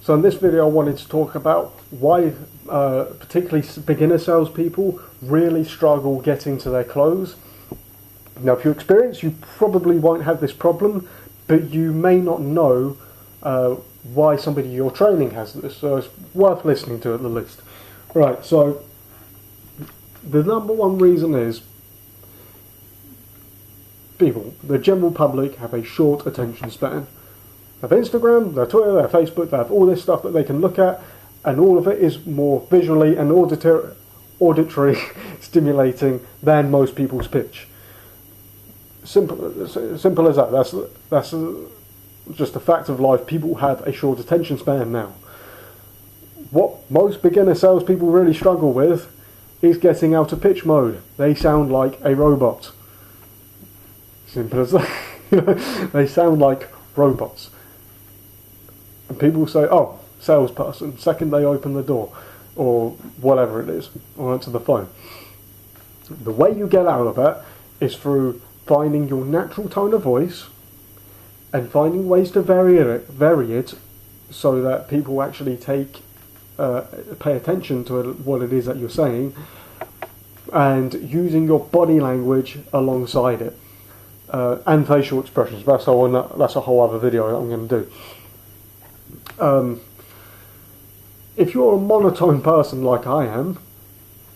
So in this video I wanted to talk about why particularly beginner salespeople really struggle getting to their close. Now if you're experienced, you probably won't have this problem, but you may not know why somebody you're training has this, so it's worth listening to at the least. Right, so the number one reason is people, the general public, have a short attention span. They have Instagram, they have Twitter, they have Facebook, they have all this stuff that they can look at, and all of it is more visually and auditory stimulating than most people's pitch. Simple as that. That's just a fact of life. People have a short attention span now. What most beginner salespeople really struggle with is getting out of pitch mode. They sound like a robot. Simple as that. They sound like robots. And people say, oh, salesperson, second they open the door, or whatever it is, or answer the phone. The way you get out of that is through finding your natural tone of voice and finding ways to vary it so that people actually pay attention to what it is that you're saying, and using your body language alongside it, and facial expressions. That's a whole other video that I'm going to do. If you're a monotone person like I am,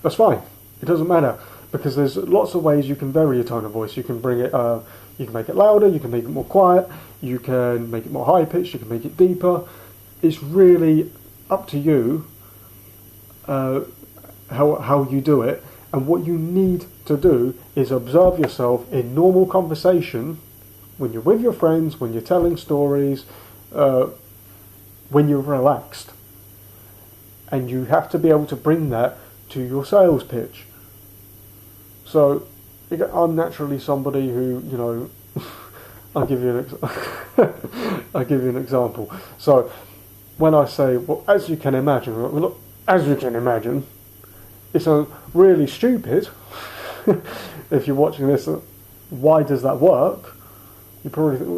that's fine. It doesn't matter, because there's lots of ways you can vary your tone of voice. You can bring it, you can make it louder, you can make it more quiet, you can make it more high pitched, you can make it deeper. It's really up to you how you do it. And what you need to do is observe yourself in normal conversation, when you're with your friends, when you're telling stories, when you're relaxed. And you have to be able to bring that to your sales pitch. So, I'm naturally somebody who, I'll give you an example. So, when I say, well, as you can imagine, it sounds really stupid. If you're watching this, why does that work? You probably think,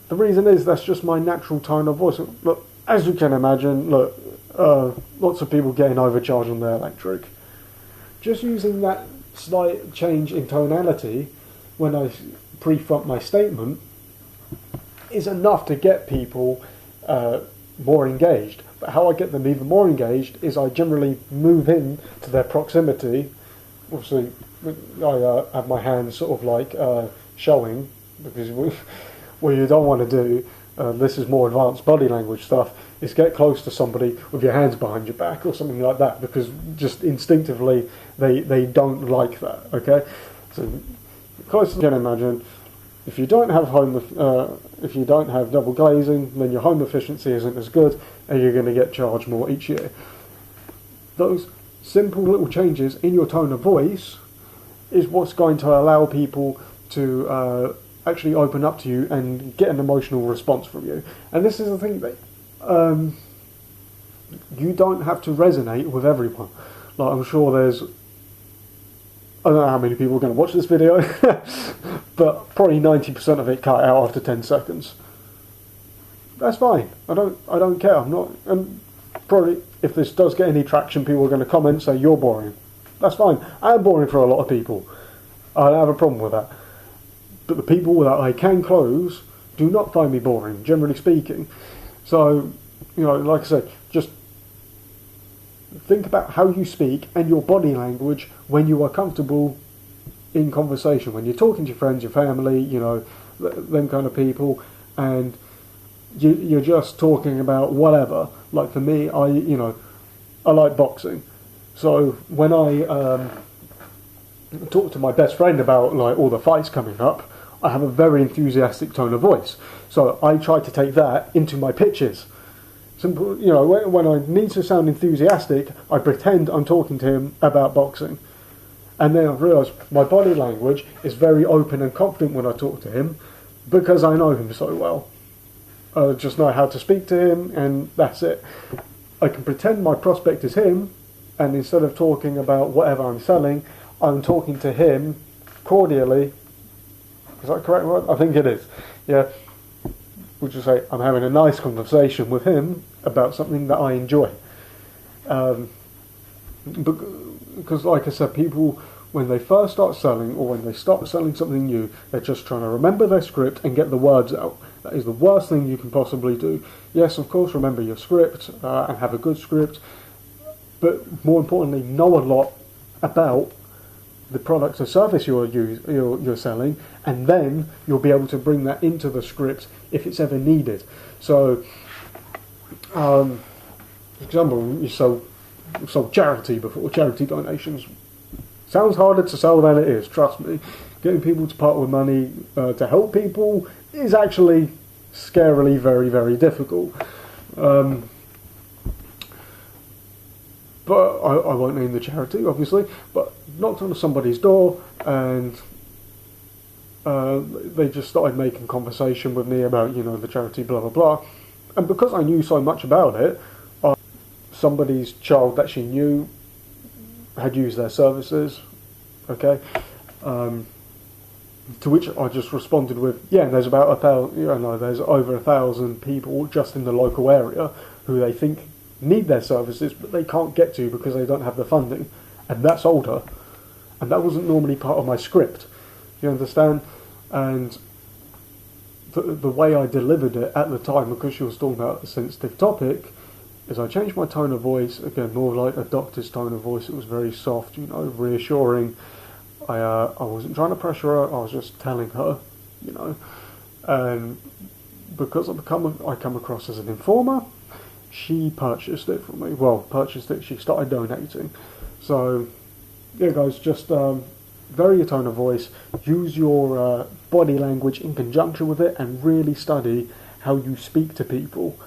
the reason is that's just my natural tone of voice. Look, as you can imagine, lots of people getting overcharged on their electric. Just using that slight change in tonality when I pre-front my statement is enough to get people more engaged. But how I get them even more engaged is I generally move in to their proximity. Obviously, I have my hands sort of like showing, because what you don't want to do, this is more advanced body language stuff, is get close to somebody with your hands behind your back or something like that, because just instinctively they don't like that. Okay, so close as you can imagine. If you don't have double glazing, then your home efficiency isn't as good, and you're going to get charged more each year. Those simple little changes in your tone of voice is what's going to allow people to actually open up to you and get an emotional response from you. And this is the thing that you don't have to resonate with everyone. Like, I'm sure there's, I don't know how many people are going to watch this video, but probably 90% of it cut out after 10 seconds. That's fine. I don't care. And probably if this does get any traction, people are going to comment and say you're boring. That's fine. I am boring for a lot of people. I don't have a problem with that. But the people that I can close do not find me boring, generally speaking. So, like I said, just think about how you speak and your body language when you are comfortable in conversation. When you're talking to your friends, your family, them kind of people, and you're just talking about whatever. Like for me, I like boxing. So when I talk to my best friend about like all the fights coming up, I have a very enthusiastic tone of voice. So I try to take that into my pitches. Simple, when I need to sound enthusiastic, I pretend I'm talking to him about boxing. And then I've realised my body language is very open and confident when I talk to him, because I know him so well. I just know how to speak to him, and that's it. I can pretend my prospect is him, and instead of talking about whatever I'm selling, I'm talking to him cordially. Is that correct? I think it is. Yeah. Would you say I'm having a nice conversation with him, about something that I enjoy. Because like I said, people, when they first start selling, or when they start selling something new, they're just trying to remember their script and get the words out. That is the worst thing you can possibly do. Yes, of course, remember your script and have a good script, but more importantly, know a lot about the product or service you're selling, and then you'll be able to bring that into the script if it's ever needed. So, for example, you sold charity before, charity donations. Sounds harder to sell than it is, trust me. Getting people to part with money to help people is actually scarily very, very difficult. But I won't name the charity, obviously, but knocked on somebody's door, and they just started making conversation with me about, the charity, blah, blah, blah. And because I knew so much about it, somebody's child that she knew had used their services, okay? To which I just responded with, yeah, there's about 1,000, there's over 1,000 people just in the local area who they think need their services, but they can't get to because they don't have the funding, and that's older, and that wasn't normally part of my script. You understand? And the way I delivered it at the time, because she was talking about a sensitive topic, is I changed my tone of voice, again, more like a doctor's tone of voice. It was very soft, reassuring. I wasn't trying to pressure her, I was just telling her, and because I come across as an informer, she purchased it from me. Well, she started donating. So, yeah guys, just vary your tone of voice, use your body language in conjunction with it, and really study how you speak to people,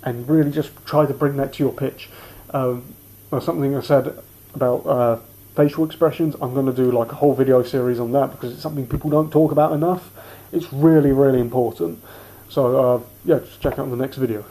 and really just try to bring that to your pitch. Something I said about facial expressions, I'm going to do like a whole video series on that, because it's something people don't talk about enough. It's really, really important. So, yeah, just check out the next video.